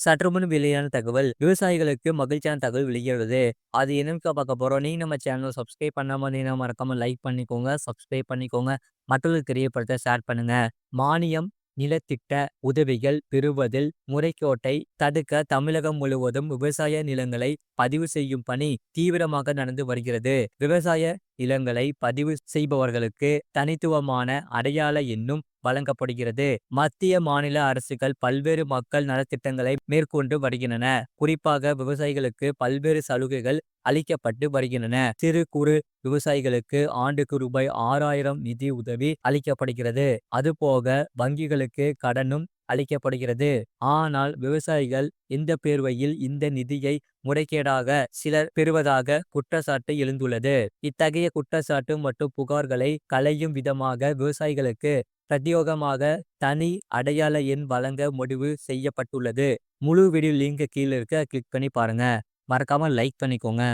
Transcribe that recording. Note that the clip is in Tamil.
சற்று முன் வெளியான தகவல் விவசாயிகளுக்கு மகிழ்ச்சியான தகவல் வெளியிடுது. அது என்னன்னு பார்க்க போறோம். நீங்க நம்ம சேனல் சப்ஸ்கிரைப் பண்ணாம இருந்தீங்கன்னா மறக்காம லைக் பண்ணிக்கோங்க, சப்ஸ்கிரைப் பண்ணிக்கோங்க. மற்றவர்களுக்கு தெரியப்படுத்த ஷேர் பண்ணுங்க. மானியம், நிலத்திட்ட உதவிகள் பெறுவதில் முறைகேட்டை தடுக்க தமிழகம் முழுவதும் விவசாய நிலங்களை பதிவு செய்யும் பணி தீவிரமாக நடந்து வருகிறது. விவசாய நிலங்களை பதிவு செய்பவர்களுக்கு தனித்துவமான அடையாள எண்ணும் வழங்கப்படுகிறது. மத்திய மாநில அரசுகள் பல்வேறு மக்கள் நலத்திட்டங்களை மேற்கொண்டு வருகின்றன. குறிப்பாக விவசாயிகளுக்கு பல்வேறு சலுகைகள் அளிக்கப்பட்டு வருகின்றன. சிறு குறு விவசாயிகளுக்கு ஆண்டுக்கு ரூபாய் 6,000 நிதி உதவி அளிக்கப்படுகிறது. அதுபோக வங்கிகளுக்கு கடனும் அளிக்கப்படுகிறது. ஆனால் விவசாயிகள் இந்த பேர்வையில் இந்த நிதியை முறைகேடாக சிலர் பெறுவதாக குற்றச்சாட்டு எழுந்துள்ளது. இத்தகைய குற்றச்சாட்டு மற்றும் புகார்களை களையும் விதமாக விவசாயிகளுக்கு பிரத்யேகமாக தனி அடையாள எண் வழங்க முடிவு செய்யப்பட்டுள்ளது. முழு வீடியோ லிங்க் கீழே இருக்க கிளிக் பண்ணி பாருங்க. மறக்காம லைக் பண்ணிக்கோங்க.